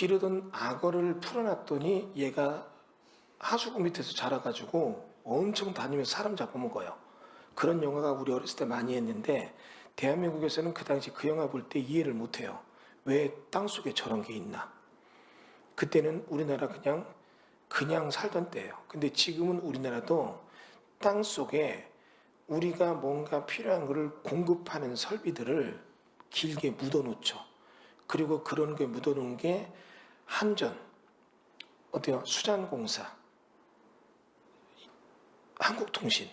기르던 악어를 풀어놨더니 얘가 하수구 밑에서 자라가지고 엄청 다니면서 사람 잡아먹어요. 그런 영화가 우리 어렸을 때 많이 했는데 대한민국에서는 그 당시 그 영화 볼 때 이해를 못해요. 왜 땅속에 저런 게 있나. 그때는 우리나라 그냥 살던 때예요. 근데 지금은 우리나라도 땅속에 우리가 뭔가 필요한 것을 공급하는 설비들을 길게 묻어놓죠. 그리고 그런 게 묻어놓은 게 한전, 어때요? 수자원공사, 한국통신,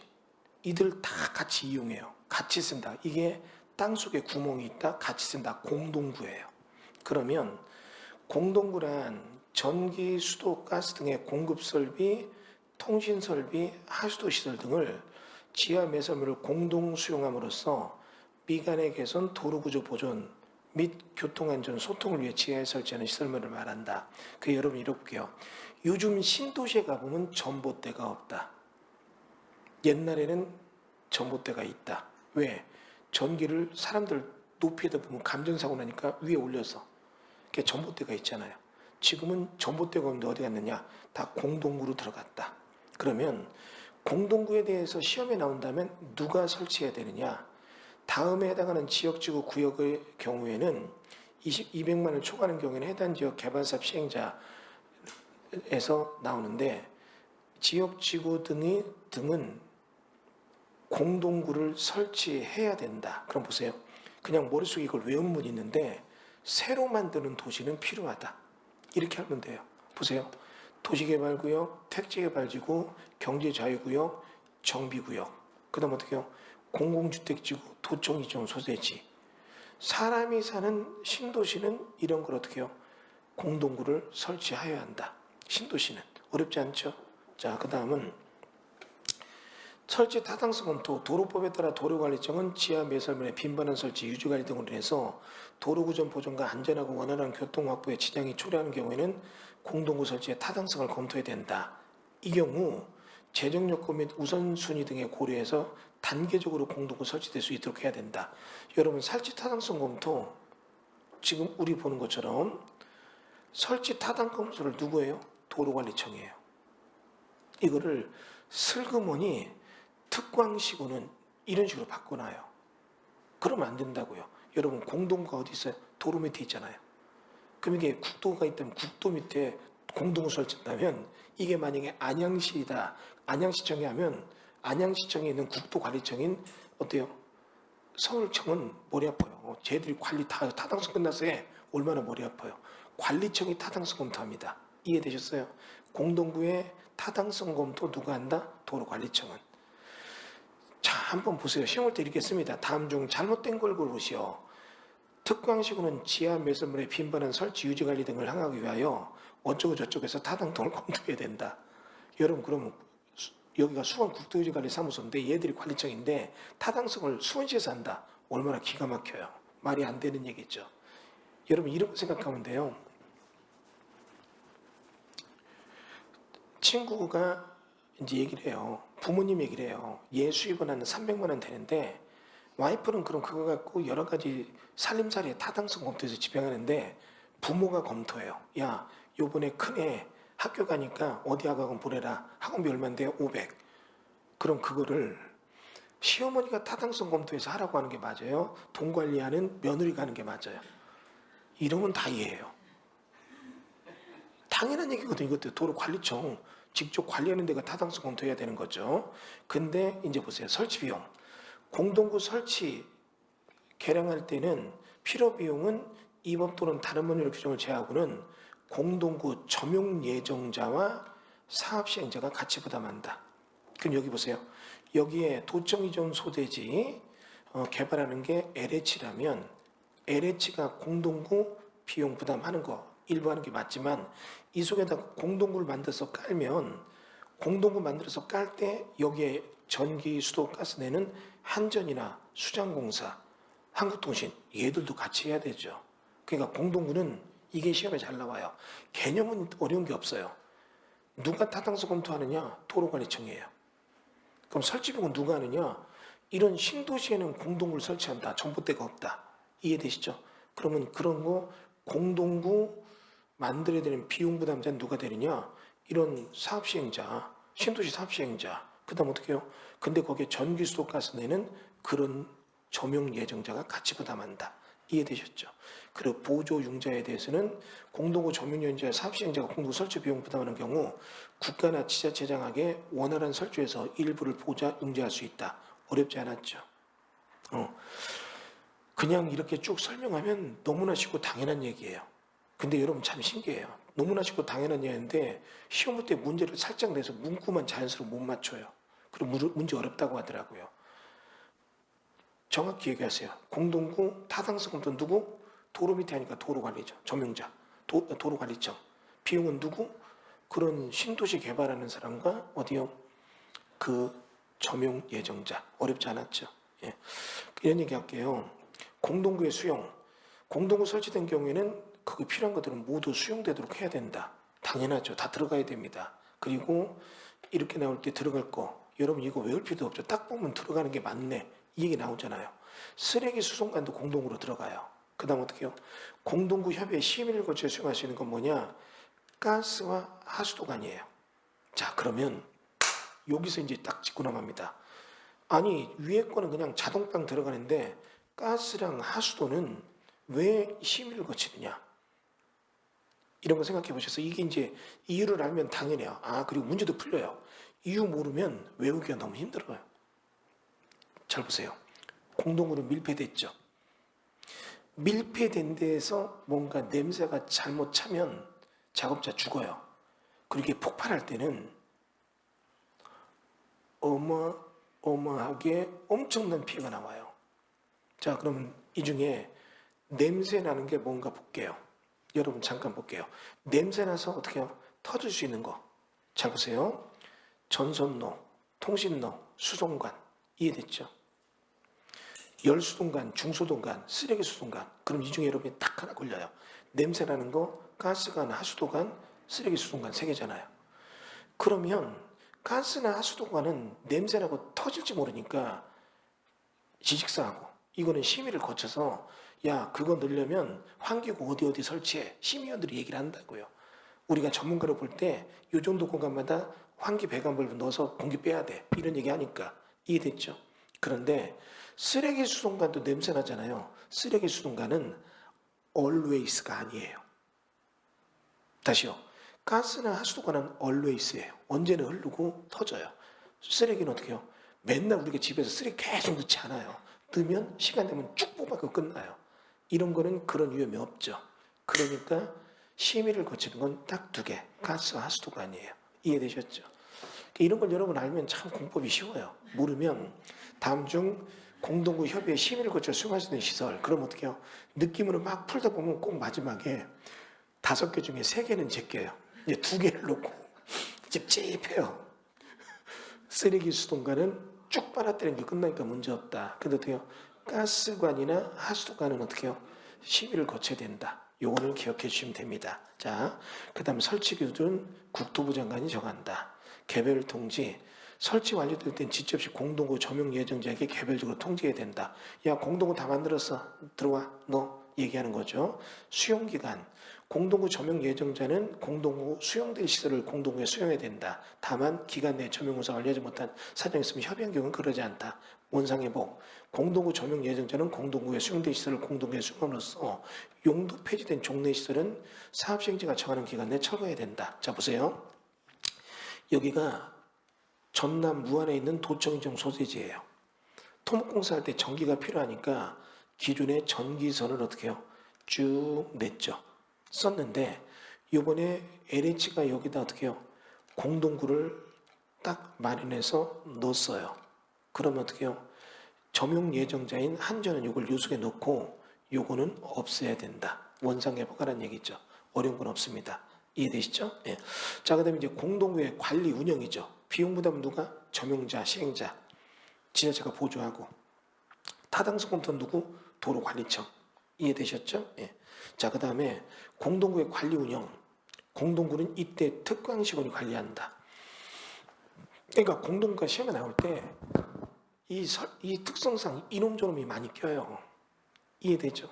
이들 다 같이 이용해요. 같이 쓴다. 이게 땅속에 구멍이 있다. 같이 쓴다. 공동구예요. 그러면 공동구란 전기, 수도, 가스 등의 공급 설비, 통신 설비, 하수도 시설 등을 지하 매설물을 공동 수용함으로써 미관의 개선, 도로 구조 보존 및 교통안전, 소통을 위해 지하에 설치하는 시설물을 말한다. 그 여러분 이렇게 볼게요. 요즘 신도시에 가보면 전봇대가 없다. 옛날에는 전봇대가 있다. 왜? 전기를 사람들 높이에다 보면 감전사고 나니까 위에 올려서 그게 전봇대가 있잖아요. 지금은 전봇대가 없는데 어디 갔느냐? 다 공동구로 들어갔다. 그러면 공동구에 대해서 시험에 나온다면 누가 설치해야 되느냐? 다음에 해당하는 지역지구 구역의 경우에는 200만 원 초과하는 경우에는 해당 지역 개발사업 시행자에서 나오는데 지역지구 등은 공동구를 설치해야 된다. 그럼 보세요. 그냥 머릿속에 이걸 외우면 있는데 새로 만드는 도시는 필요하다. 이렇게 하면 돼요. 보세요. 도시개발구역, 택지개발지구, 경제자유구역, 정비구역. 그 다음 어떻게 해요? 공공주택지구, 도청이종 소재지. 사람이 사는 신도시는 이런 걸 어떻게 해요? 공동구를 설치하여야 한다. 신도시는. 어렵지 않죠? 자, 그 다음은 설치 타당성 검토, 도로법에 따라 도로관리청은 지하 매설물의 빈번한 설치, 유지관리 등으로 인해서 도로구전 보존과 안전하고 원활한 교통 확보에 지장이 초래하는 경우에는 공동구 설치의 타당성을 검토해야 된다. 이 경우 재정 여건 및 우선순위 등에 고려해서 단계적으로 공동구 설치될 수 있도록 해야 된다. 여러분 설치 타당성 검토 지금 우리 보는 것처럼 설치 타당 검토를 누구예요? 도로관리청이에요. 이거를 슬그머니 특광시고는 이런 식으로 바꿔놔요. 그러면 안 된다고요. 여러분 공동구가 어디 있어요? 도로 밑에 있잖아요. 그럼 이게 국도가 있다면 국도 밑에 공동구 설치한다면 이게 만약에 안양시이다. 안양시청이 하면 안양시청에 있는 국도관리청인 어때요? 서울청은 머리 아파요. 쟤들이 관리 다 타당성 끝났어요. 얼마나 머리 아파요. 관리청이 타당성 검토합니다. 이해되셨어요? 공동구의 타당성 검토 누가 한다? 도로관리청은. 자, 한번 보세요. 시험 올 때 이렇게 씁니다. 다음 중 잘못된 걸 고르시오. 특광시구는 지하 매설물의 빈번한 설치, 유지관리 등을 항하기 위하여 어쩌고 저쩌고해서 타당성을 검토해야 된다. 여러분 그러면 여기가 수원국도유지관리사무소인데 얘들이 관리청인데 타당성을 수원시에서 한다. 얼마나 기가 막혀요. 말이 안 되는 얘기죠. 여러분 이렇게 생각하면 돼요. 친구가 이제 얘기를 해요. 부모님 얘기를 해요. 얘 수입은 한 300만 원 되는데 와이프는 그럼 그거 갖고 여러 가지 살림살이에 타당성 검토해서 집행하는데 부모가 검토해요. 야, 요번에 큰애 학교 가니까 어디 학원 보내라. 학원비 얼마인데요? 500. 그럼 그거를 시어머니가 타당성 검토해서 하라고 하는 게 맞아요? 돈 관리하는 며느리가 하는 게 맞아요? 이러면 다 이해해요. 당연한 얘기거든요. 이것도 도로관리청 직접 관리하는 데가 타당성 검토해야 되는 거죠. 근데 이제 보세요. 설치 비용. 공동구 설치 개량할 때는 필요 비용은 이 법 또는 다른 법률 규정을 제하고는 공동구 점용 예정자와 사업 시행자가 같이 부담한다. 그럼 여기 보세요. 여기에 도청 이전 소대지 개발하는 게 LH라면 LH가 공동구 비용 부담하는 거 일부 하는 게 맞지만 이 속에다 공동구를 만들어서 깔면 공동구 만들어서 깔 때 여기에 전기, 수도, 가스 내는 한전이나 수자원공사, 한국통신 얘들도 같이 해야 되죠. 그러니까 공동구는 이게 시험에 잘 나와요. 개념은 어려운 게 없어요. 누가 타당성 검토하느냐? 도로관리청이에요. 그럼 설치비용은 누가 하느냐? 이런 신도시에는 공동구를 설치한다. 전봇대가 없다. 이해되시죠? 그러면 그런 거 공동구 만들어야 되는 비용 부담자는 누가 되느냐? 이런 사업 시행자, 신도시 사업 시행자. 그다음 어떻게 해요? 근데 거기에 전기, 수도, 가스 내는 그런 점용 예정자가 같이 부담한다. 이해되셨죠? 그리고 보조 융자에 대해서는 공동구 점용 예정자, 사업 시행자가 공동 설치 비용 부담하는 경우 국가나 지자체장에게 원활한 설치에서 일부를 보좌 융자할 수 있다. 어렵지 않았죠? 그냥 이렇게 쭉 설명하면 너무나 쉽고 당연한 얘기예요. 근데 여러분 참 신기해요. 너무나 쉽고 당연한 얘기인데 시험 볼 때 문제를 살짝 내서 문구만 자연스럽게 못 맞춰요. 그리고 문제 어렵다고 하더라고요. 정확히 얘기하세요. 공동구 타당성은 누구? 도로 밑에 하니까 도로관리청, 점용자, 도로관리청. 비용은 누구? 그런 신도시 개발하는 사람과 어디요? 그 점용 예정자. 어렵지 않았죠. 예. 이런 얘기 할게요. 공동구의 수용. 공동구 설치된 경우에는 그게 필요한 것들은 모두 수용되도록 해야 된다. 당연하죠. 다 들어가야 됩니다. 그리고 이렇게 나올 때 들어갈 거. 여러분 이거 외울 필요도 없죠. 딱 보면 들어가는 게 맞네. 이 얘기 나오잖아요. 쓰레기 수송관도 공동구로 들어가요. 그 다음 어떻게 해요? 공동구 협의회 심의를 거쳐 수용할 수 있는 건 뭐냐? 가스와 하수도관이에요. 자, 그러면 여기서 이제 딱 짚고 넘어갑니다. 아니, 위에 거는 그냥 자동방 들어가는데 가스랑 하수도는 왜 심의를 거치느냐? 이런 거 생각해 보셔서 이게 이제 이유를 알면 당연해요. 아, 그리고 문제도 풀려요. 이유 모르면 외우기가 너무 힘들어요. 잘 보세요. 공동구로 밀폐됐죠. 밀폐된 데에서 뭔가 냄새가 잘못 차면 작업자 죽어요. 그리고 이게 폭발할 때는 어마어마하게 엄청난 피해가 나와요. 자, 그러면 이 중에 냄새 나는 게 뭔가 볼게요. 여러분 잠깐 볼게요. 냄새 나서 어떻게 해요? 터질 수 있는 거. 잘 보세요. 전선로, 통신로, 수송관. 이해됐죠? 열수동관, 중수동관, 쓰레기 수동관. 그럼 이 중에 여러분이 딱 하나 걸려요. 냄새 나는 거, 가스관, 하수도관, 쓰레기 수동관 세 개잖아요. 그러면 가스나 하수도관은 냄새나고 터질지 모르니까 지식사하고 이거는 심의를 거쳐서 야, 그거 넣으려면 환기구 어디 설치해. 심의위원들이 얘기를 한다고요. 우리가 전문가로 볼 때 이 정도 공간마다 환기 배관벌브 넣어서 공기 빼야 돼. 이런 얘기 하니까 이해됐죠? 그런데 쓰레기 수송관도 냄새 나잖아요. 쓰레기 수송관은 always가 아니에요. 다시요. 가스나 하수도관은 always예요. 언제나 흐르고 터져요. 쓰레기는 어떻게 해요? 맨날 우리가 집에서 쓰레기 계속 넣지 않아요. 넣으면 시간 되면 쭉 뽑아서 끝나요. 이런 거는 그런 위험이 없죠. 그러니까 심의를 거치는 건 딱 두 개. 가스와 하수도관이에요. 이해되셨죠? 이런 걸 여러분 알면 참 공법이 쉬워요. 모르면 다음 중 공동구 협의회 심의를 거쳐 수용할 수 있는 시설. 그럼 어떻게 해요? 느낌으로 막 풀다 보면 꼭 마지막에 5개 중에 3개는 제껴요. 이제 2개를 놓고 찝찝해요. 쓰레기 수동관은 쭉 빨아들이는 게 끝나니까 문제없다. 근데 어떻게 해요? 가스관이나 하수도관은 어떻게 해요? 심의를 거쳐야 된다. 요거를 기억해 주시면 됩니다. 자, 그 다음 설치 기준은 국토부 장관이 정한다. 개별 통지, 설치 완료될 땐 지체 없이 공동구 점용 예정자에게 개별적으로 통지해야 된다. 야, 공동구 다 만들었어. 들어와. 너 얘기하는 거죠. 수용기간, 공동구 점용 예정자는 공동구 수용된 시설을 공동구에 수용해야 된다. 다만 기간 내 점용의사 완료하지 못한 사정이 있으면 협의한 경우는 그러지 않다. 원상회복, 공동구 점용 예정자는 공동구에 수용된 시설을 공동구에 수용함으로써 용도 폐지된 종래 시설은 사업시행자가 정하는 기간 내에 철거해야 된다. 자, 보세요. 여기가 전남 무안에 있는 도청인정 소재지예요. 토목공사할 때 전기가 필요하니까 기존의 전기선을 어떻게 해요? 쭉 냈죠. 썼는데 이번에 LH가 여기다 어떻게 해요? 공동구를 딱 마련해서 넣었어요. 그러면 어떻게 해요? 점용 예정자인 한전은 이걸 요속에 넣고 요거는 없애야 된다. 원상회복하라는 얘기죠. 어려운 건 없습니다. 이해되시죠? 예. 자, 그 다음에 이제 공동구의 관리 운영이죠. 비용 부담은 누가? 점용자, 시행자, 지자체가 보조하고. 타당성 검토는 누구? 도로관리청. 이해되셨죠? 예. 자, 그 다음에 공동구의 관리 운영. 공동구는 이때 특광시군이 관리한다. 그러니까 공동구가 시험에 나올 때 이 특성상 이놈저놈이 많이 껴요. 이해되죠?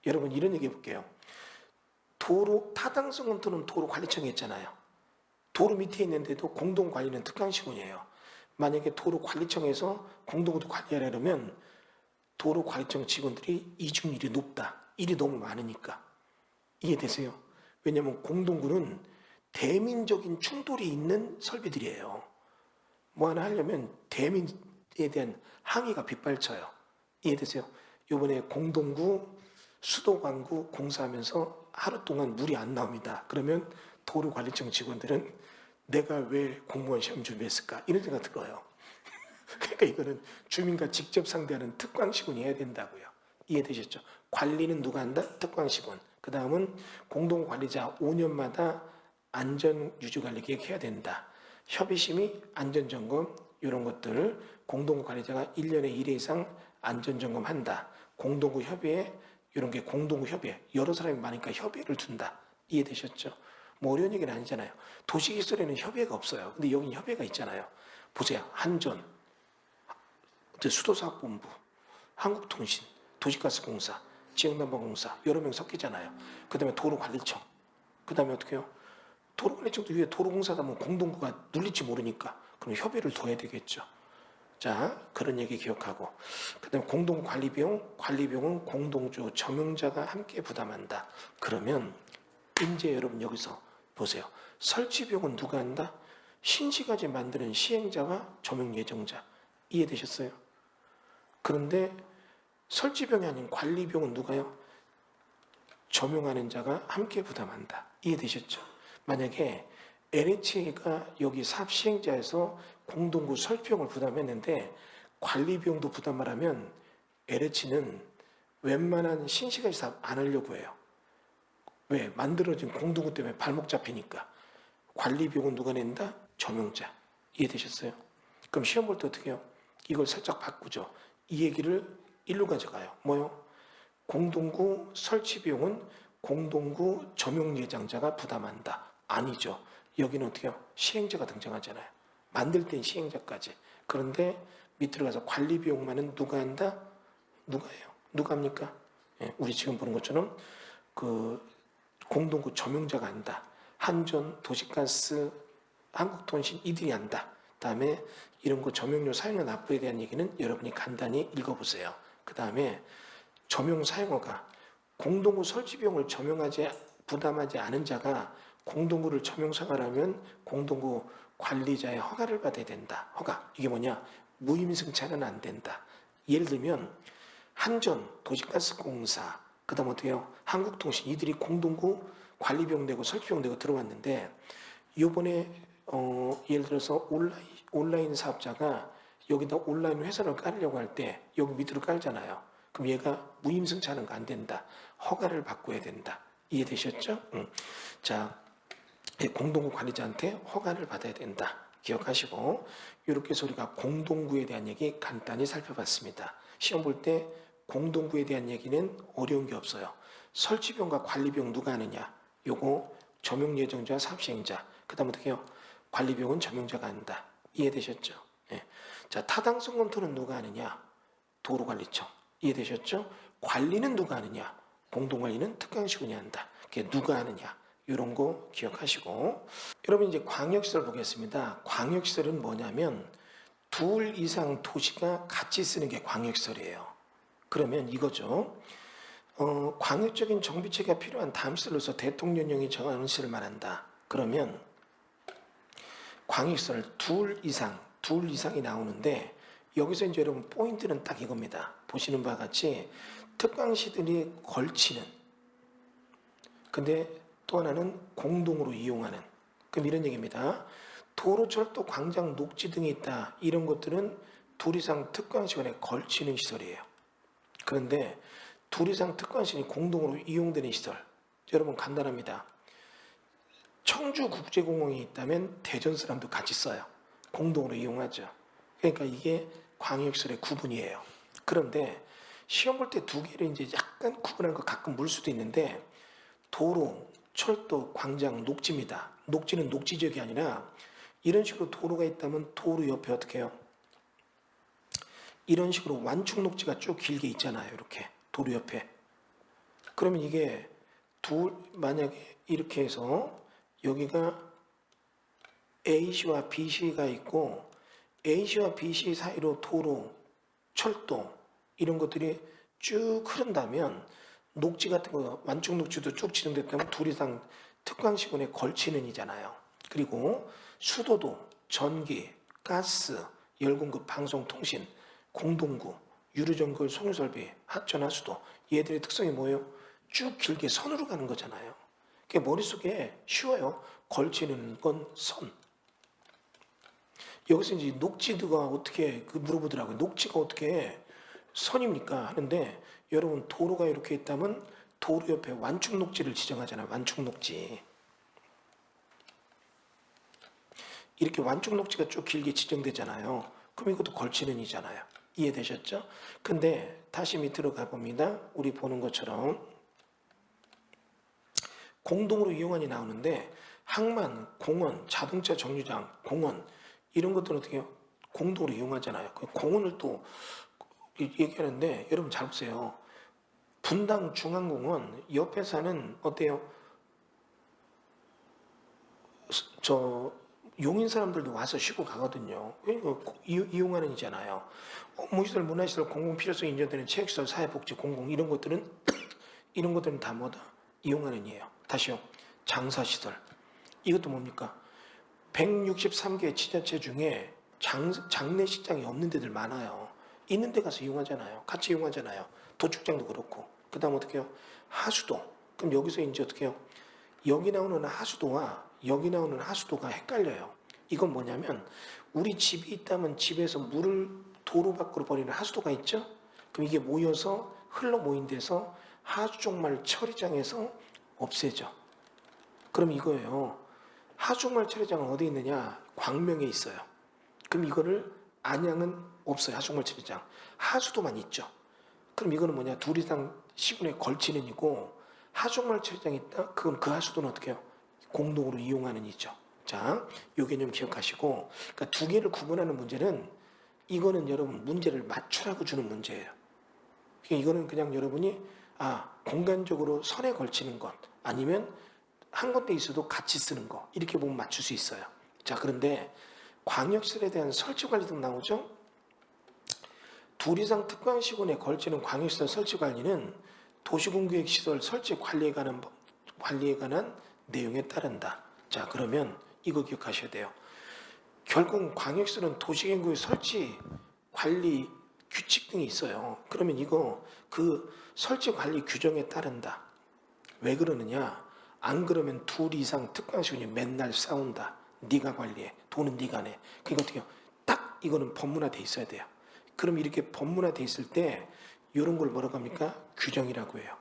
여러분 이런 얘기 해볼게요. 도로 타당성 검토는 도로관리청이 했잖아요. 도로 밑에 있는데도 공동관리는 특강시군이에요. 만약에 도로관리청에서 공동구도 관리하려면 도로관리청 직원들이 이중일이 높다. 일이 너무 많으니까. 이해되세요? 왜냐하면 공동구는 대민적인 충돌이 있는 설비들이에요. 뭐 하나 하려면 대민에 대한 항의가 빗발쳐요. 이해되세요? 이번에 공동구 수도관구 공사하면서 하루 동안 물이 안 나옵니다. 그러면 도로관리청 직원들은 내가 왜 공무원 시험 준비했을까? 이런 생각 들어요. 그러니까 이거는 주민과 직접 상대하는 특광시군이 해야 된다고요. 이해되셨죠? 관리는 누가 한다? 특광시군. 그 다음은 공동관리자 5년마다 안전유지관리 계획해야 된다. 협의심의 안전점검 이런 것들 공동관리자가 1년에 1회 이상 안전점검한다. 공동구 협의회 이런 게 공동구 협의회 여러 사람이 많으니까 협의회를 둔다. 이해되셨죠? 뭐 어려운 얘기는 아니잖아요. 도시기술에는 협의회가 없어요. 근데 여기는 협의회가 있잖아요. 보세요. 한전, 수도사업본부, 한국통신, 도시가스공사, 지역난방공사 여러 명 섞이잖아요. 그 다음에 도로관리청. 그 다음에 어떻게 해요? 도로관리청도 위에 도로공사다 뭐 공동구가 눌릴지 모르니까 그럼 협의를 둬야 되겠죠. 자, 그런 얘기 기억하고 그 다음에 공동관리비용, 관리비용은 공동주 점용자가 함께 부담한다. 그러면 이제 여러분 여기서 보세요. 설치비용은 누가 한다? 신시가지 만드는 시행자와 점용 예정자. 이해되셨어요? 그런데 설치비용이 아닌 관리비용은 누가요? 점용하는 자가 함께 부담한다. 이해되셨죠? 만약에 LH가 여기 사업 시행자에서 공동구 설비용을 부담했는데 관리비용도 부담을 하면 LH는 웬만한 신시가지 사업 안 하려고 해요. 왜? 만들어진 공동구 때문에 발목 잡히니까. 관리비용은 누가 낸다? 점용자. 이해되셨어요? 그럼 시험 볼 때 어떻게 해요? 이걸 살짝 바꾸죠. 이 얘기를 일로 가져가요. 뭐요? 공동구 설치비용은 공동구 점용 예정자가 부담한다. 아니죠. 여기는 어떻게 해요? 시행자가 등장하잖아요. 만들 땐 시행자까지. 그런데 밑으로 가서 관리비용만은 누가 한다? 누가 해요? 누가 합니까? 예, 우리 지금 보는 것처럼 그 공동구 점용자가 한다. 한전, 도시가스, 한국통신 이들이 한다. 다음에 이런 거 점용료 사용료 납부에 대한 얘기는 여러분이 간단히 읽어보세요. 그 다음에 점용 사용료가 공동구 설치 비용을 부담하지 않은 자가 공동구를 점용사가라면 공동구 관리자의 허가를 받아야 된다. 허가. 이게 뭐냐? 무임승차는 안 된다. 예를 들면 한전, 도시가스공사, 그 다음 어떻게 해요? 한국통신 이들이 공동구 관리비용 내고 설치비용 내고 들어왔는데 요번에 예를 들어서 온라인 사업자가 여기다 온라인 회사를 깔려고 할 때 여기 밑으로 깔잖아요. 그럼 얘가 무임승차하는 거 안 된다. 허가를 바꿔야 된다. 이해되셨죠? 자, 공동구 관리자한테 허가를 받아야 된다. 기억하시고 이렇게 해서 우리가 공동구에 대한 얘기 간단히 살펴봤습니다. 시험 볼 때 공동구에 대한 얘기는 어려운 게 없어요. 설치비용과 관리비용 누가 하느냐? 요거 점용 예정자, 사업시행자. 그 다음 어떻게 해요? 관리비용은 점용자가 한다. 이해되셨죠? 예. 자, 타당성 검토는 누가 하느냐? 도로관리청. 이해되셨죠? 관리는 누가 하느냐? 공동관리는 특강시군이 한다. 그게 누가 하느냐? 이런 거 기억하시고 여러분 이제 광역시설 보겠습니다. 광역시설은 뭐냐면 둘 이상 도시가 같이 쓰는 게 광역시설이에요. 그러면 이거죠. 광역적인 정비체계가 필요한 다음 시설로서 대통령령이 정하는 시를 말한다. 그러면 광역시설 둘 이상이 나오는데 여기서 이제 여러분 포인트는 딱 이겁니다. 보시는 바와 같이 특강시들이 걸치는 근데 또 하나는 공동으로 이용하는 그럼 이런 얘기입니다. 도로, 철도, 광장, 녹지 등이 있다. 이런 것들은 둘 이상 특강시간에 걸치는 시설이에요. 그런데 둘 이상 특강시간이 공동으로 이용되는 시설 여러분 간단합니다. 청주국제공항이 있다면 대전 사람도 같이 써요. 공동으로 이용하죠. 그러니까 이게 광역시설의 구분이에요. 그런데 시험 볼 때 두 개를 이제 약간 구분하는 거 가끔 물 수도 있는데 도로, 철도, 광장, 녹지입니다. 녹지는 녹지 지역이 아니라 이런 식으로 도로가 있다면 도로 옆에 어떻게 해요? 이런 식으로 완충 녹지가 쭉 길게 있잖아요. 이렇게 도로 옆에. 그러면 이게 만약에 이렇게 해서 여기가 A시와 B시가 있고 A시와 B시 사이로 도로, 철도 이런 것들이 쭉 흐른다면 녹지 같은 거 완충 녹지도 쭉 지정됐다면 둘 이상 특강시군에 걸치는 이잖아요. 그리고 수도도 전기, 가스, 열공급, 방송통신, 공동구, 유류전골, 송유설비, 하천, 하수도 얘들의 특성이 뭐예요? 쭉 길게 선으로 가는 거잖아요. 그게 머릿속에 쉬워요. 걸치는 건 선. 여기서 이제 녹지도가 어떻게 물어보더라고요. 녹지가 어떻게 선입니까? 하는데 여러분 도로가 이렇게 있다면 도로 옆에 완충 녹지를 지정하잖아요. 완충 녹지. 이렇게 완충 녹지가 쭉 길게 지정되잖아요. 그럼 이것도 걸치는 이잖아요. 이해되셨죠? 근데 다시 밑으로 가봅니다. 우리 보는 것처럼 공동으로 이용안이 나오는데 항만, 공원, 자동차 정류장, 공원 이런 것들은 어떻게 해요? 공동으로 이용하잖아요. 그 공원을 또 얘기하는데 여러분 잘 보세요. 분당 중앙공원 옆에 사는 어때요? 용인 사람들도 와서 쉬고 가거든요. 그러니까 이용하는 이잖아요. 업무시설, 문화시설, 공공필요성이 인정되는 체육시설, 사회복지, 공공 이런 것들은 이런 것들은 다 뭐다? 이용하는 이에요. 다시요. 장사시설. 이것도 뭡니까? 163개 지자체 중에 장례식장이 없는 데들 많아요. 있는 데 가서 이용하잖아요. 같이 이용하잖아요. 도축장도 그렇고. 그 다음 어떻게 해요? 하수도. 그럼 여기서 이제 어떻게 해요? 여기 나오는 하수도와 여기 나오는 하수도가 헷갈려요. 이건 뭐냐면 우리 집이 있다면 집에서 물을 도로 밖으로 버리는 하수도가 있죠? 그럼 이게 모여서 흘러 모인 데서 하수종말 처리장에서 없애죠. 그럼 이거예요. 하수종말 처리장은 어디 있느냐? 광명에 있어요. 그럼 이거를 안양은 없어요. 하수종말 처리장. 하수도만 있죠. 그럼 이거는 뭐냐? 둘 이상 시군에 걸치는 이고 하수종말 처리장이 있다? 그건 그 하수도는 어떻게 해요? 공동으로 이용하는 이죠. 자, 요 개념 기억하시고 그러니까 두 개를 구분하는 문제는 이거는 여러분 문제를 맞추라고 주는 문제예요. 그러니까 이거는 그냥 여러분이 공간적으로 선에 걸치는 것 아니면 한 군데 있어도 같이 쓰는 거 이렇게 보면 맞출 수 있어요. 자, 그런데 광역시설에 대한 설치 관리 등 나오죠. 둘 이상 특강시군에 걸치는 광역시설 설치 관리는 도시공계획시설 설치 관리에 관한 내용에 따른다. 자, 그러면 이거 기억하셔야 돼요. 결국 광역시설은 도시계획 설치 관리 규칙 등이 있어요. 그러면 이거 그 설치 관리 규정에 따른다. 왜 그러느냐? 안 그러면 둘 이상 특강시군이 맨날 싸운다. 네가 관리해. 돈은 네가 내. 그러니까 어떻게 해요? 딱 이거는 법문화돼 있어야 돼요. 그럼 이렇게 법문화돼 있을 때 이런 걸 뭐라고 합니까? 규정이라고 해요.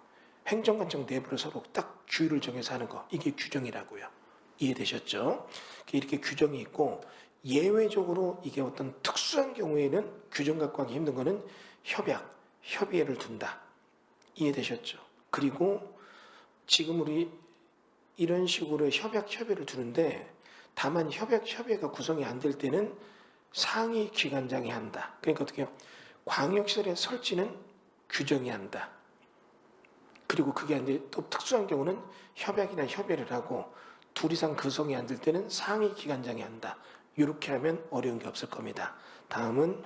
행정관청 내부로 서로 딱 규율을 정해서 하는 거. 이게 규정이라고요. 이해되셨죠? 이렇게 규정이 있고 예외적으로 이게 어떤 특수한 경우에는 규정 갖고 하기 힘든 거는 협의회를 둔다. 이해되셨죠? 그리고 지금 우리 이런 식으로 협의회를 두는데 다만 협의회가 구성이 안 될 때는 상위 기관장이 한다. 그러니까 어떻게 해요? 광역시설의 설치는 규정이 한다. 그리고 그게 안 돼. 또 특수한 경우는 협약이나 협의를 하고 둘 이상 구성이 안 될 때는 상위 기관장이 한다. 이렇게 하면 어려운 게 없을 겁니다. 다음은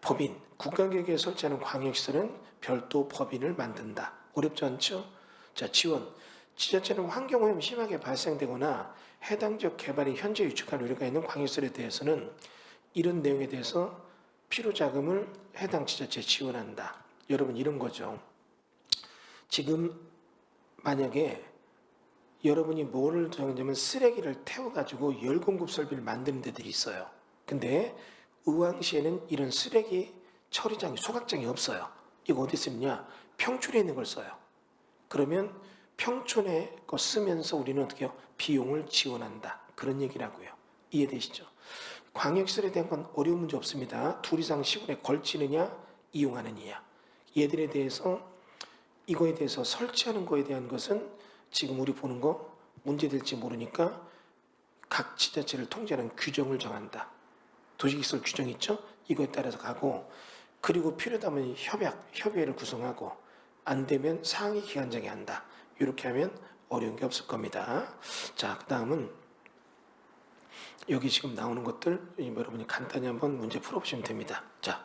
법인, 국가계획에 설치하는 광역시설은 별도 법인을 만든다. 어렵지 않죠? 자, 지원. 지자체는 환경오염이 심하게 발생되거나 해당 지역 개발이 현재 유축할 우려가 있는 광역시설에 대해서는 이런 내용에 대해서 필요자금을 해당 지자체에 지원한다. 여러분 이런 거죠. 지금 만약에 여러분이 뭐를 정하냐면 쓰레기를 태워가지고 열공급 설비를 만드는 데들이 있어요. 근데 의왕시에는 이런 쓰레기 처리장이 소각장이 없어요. 이거 어디 쓰느냐? 평촌에 있는 걸 써요. 그러면 평촌에 거 쓰면서 우리는 어떻게 해요? 비용을 지원한다. 그런 얘기라고요. 이해되시죠? 광역시설에 대한 건 어려운 문제 없습니다. 둘 이상 시군에 걸치느냐 이용하느냐. 얘들에 대해서 이거에 대해서 설치하는 거에 대한 것은 지금 우리 보는 거 문제될지 모르니까 각 지자체를 통제하는 규정을 정한다. 도시기술 규정 있죠? 이거에 따라서 가고 그리고 필요하다면 협의회를 구성하고 안 되면 상위 기관장이 한다. 이렇게 하면 어려운 게 없을 겁니다. 자, 그 다음은 여기 지금 나오는 것들 여러분이 간단히 한번 문제 풀어보시면 됩니다. 자,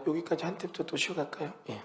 여기까지 한 탭부터 또 쉬어갈까요? 예.